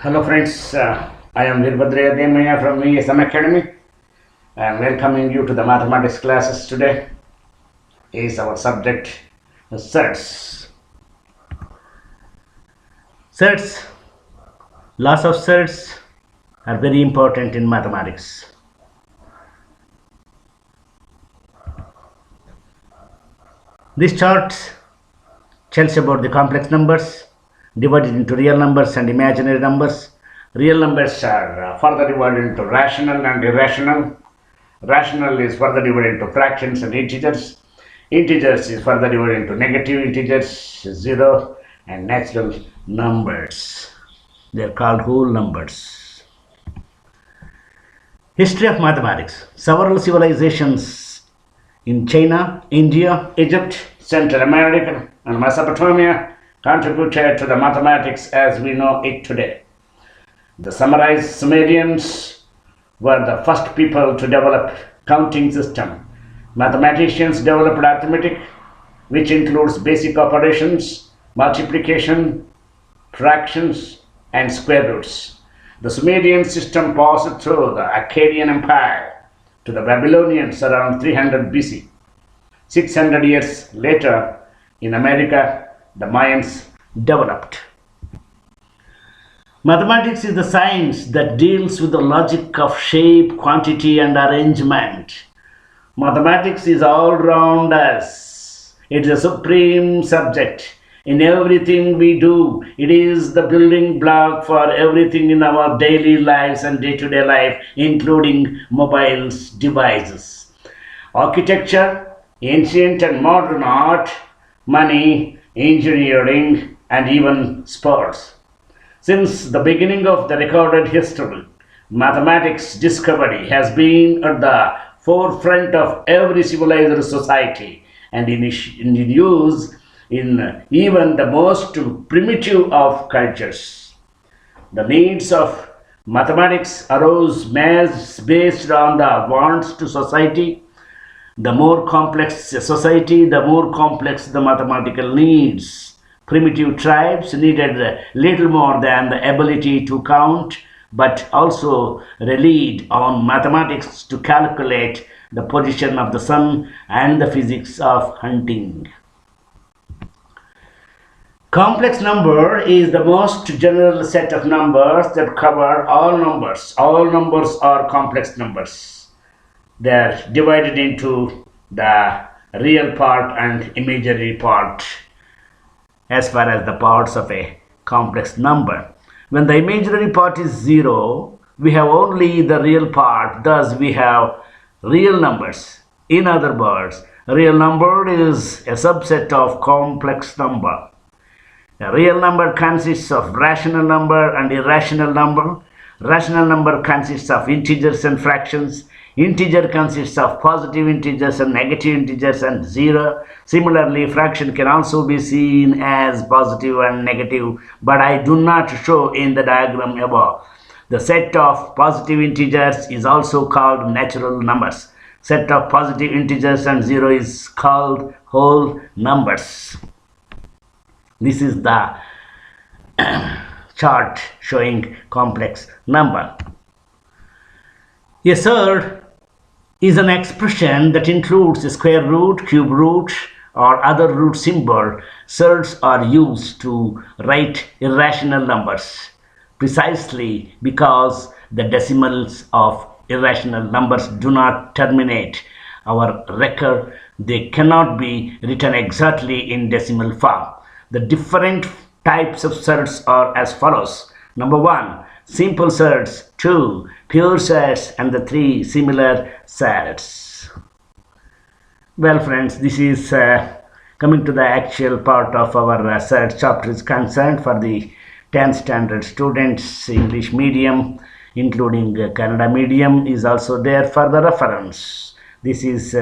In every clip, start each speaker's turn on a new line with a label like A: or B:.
A: Hello friends, I am Virbhadra Demaya from VSM Academy. I am welcoming you to the mathematics classes today. Is our subject sets. Sets, laws of sets are very important in mathematics. This chart tells about the complex numbers divided into real numbers and imaginary numbers. Real numbers are further divided into rational and irrational. Rational is further divided into fractions and integers. Integers is further divided into negative integers, 0, and natural numbers. They are called whole numbers. History of mathematics. Several civilizations in China, India, Egypt, Central America, and Mesopotamia contributed to the mathematics as we know it today. The summarized Sumerians were the first people to develop counting system. Mathematicians developed arithmetic, which includes basic operations, multiplication, fractions, and square roots. The Sumerian system passed through the Akkadian Empire to the Babylonians around 300 BC. 600 years later, in America, the Mayans developed. Mathematics is the science that deals with the logic of shape, quantity, and arrangement. Mathematics is all around us. It is a supreme subject. In everything we do, it is the building block for everything in our daily lives and day-to-day life, including mobiles, devices. Architecture, ancient and modern art, money, engineering, and even sports. Since the beginning of the recorded history, mathematics discovery has been at the forefront of every civilized society and in use in even the most primitive of cultures. The needs of mathematics arose based on the wants to society. The more complex a society, the more complex the mathematical needs. Primitive tribes needed little more than the ability to count, but also relied on mathematics to calculate the position of the sun and the physics of hunting. Complex number is the most general set of numbers that cover all numbers. All numbers are complex numbers. They are divided into the real part and imaginary part as far as the parts of a complex number. When the imaginary part is 0, we have only the real part, thus we have real numbers. In other words, real number is a subset of complex number. A real number consists of rational number and irrational number. Rational number consists of integers and fractions. Integer consists of positive integers and negative integers and 0. Similarly, fraction can also be seen as positive and negative, but I do not show in the diagram above. The set of positive integers is also called natural numbers. Set of positive integers and 0 is called whole numbers. This is the chart showing complex number. A surd is an expression that includes a square root, cube root, or other root symbol. Surds are used to write irrational numbers precisely because the decimals of irrational numbers do not terminate our record. They cannot be written exactly in decimal form. The different types of surds are as follows. Number 1, simple surds. 2, pure surds, and the 3, similar surds. Well friends, this is coming to the actual part of our surd chapter is concerned for the 10th standard students. English medium including Kannada medium is also there for the reference. This is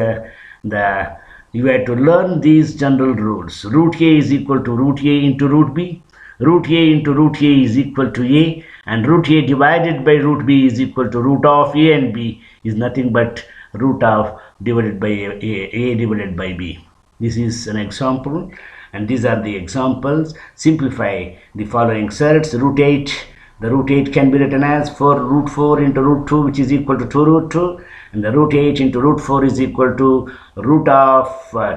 A: you have to learn these general rules. Root A is equal to root A into root B. Root A into root A is equal to A, and root A divided by root B is equal to root of A, and B is nothing but root of divided by A divided by B. This is an example, and these are the examples. Simplify the following surds. Root 8 The root 8 can be written as 4 root 4 into root 2, which is equal to 2 root 2. And the root 8 into root 4 is equal to root of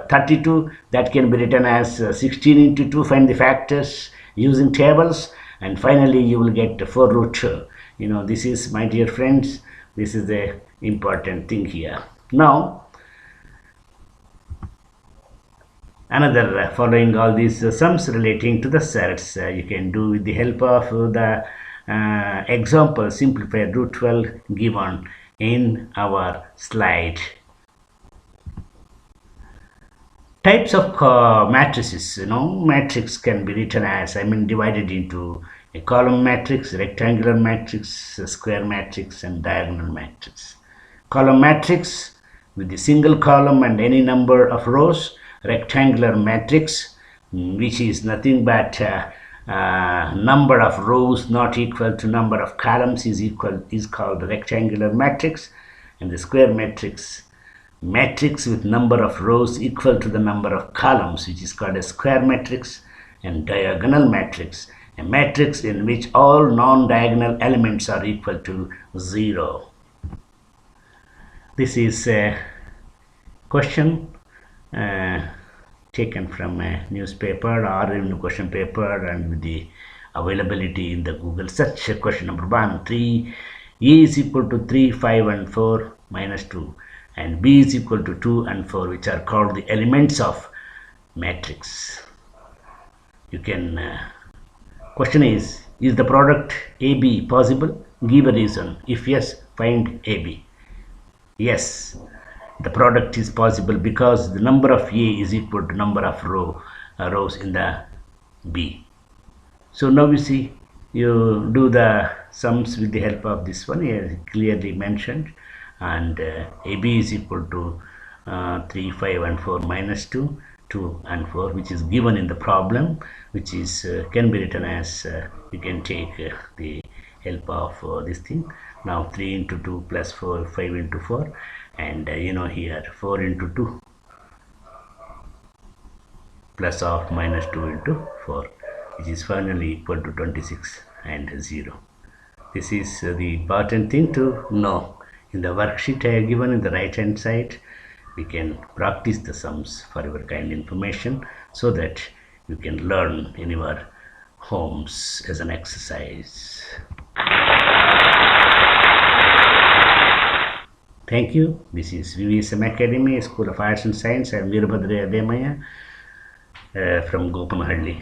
A: 32. That can be written as 16 into 2. Find the factors using tables. And finally, you will get 4 root 2. This is, my dear friends, this is the important thing here. Now, another following all these sums relating to the sets, you can do with the help of the example simplified root 12 given in our slide. Types of matrices. Matrix can be written as, divided into a column matrix, rectangular matrix, a square matrix, and diagonal matrix. Column matrix with the single column and any number of rows. Rectangular matrix, which is nothing but number of rows not equal to number of columns is called the rectangular matrix. And the square matrix with number of rows equal to the number of columns, which is called a square matrix. And diagonal matrix, a matrix in which all non-diagonal elements are equal to 0. This is a question taken from a newspaper or in a question paper, and with the availability in the Google search. Question number 1, 3 a is equal to 3, 5 and 4 minus 2, and b is equal to 2 and 4, which are called the elements of matrix. You can question is the product AB possible? Give a reason. If yes, find AB. Yes, the product is possible because the number of A is equal to number of rows in the B. So now you see, you do the sums with the help of this one here clearly mentioned, and AB is equal to 3, 5 and 4 minus 2, 2 and 4, which is given in the problem, which is can be written as, you can take the help of this thing. Now 3 into 2 plus 4, 5 into 4, and here 4 into 2 plus of minus 2 into 4, which is finally equal to 26 and 0. This is the important thing to know. In the worksheet I have given in the right hand side, we can practice the sums for your kind information, so that you can learn in your homes as an exercise. Thank you. This is VVSM Academy, School of Arts and Science. I am Veerabhadra Ademaya from Gopamahalli,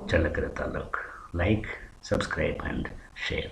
A: Challakere Taluk. Like, subscribe and share.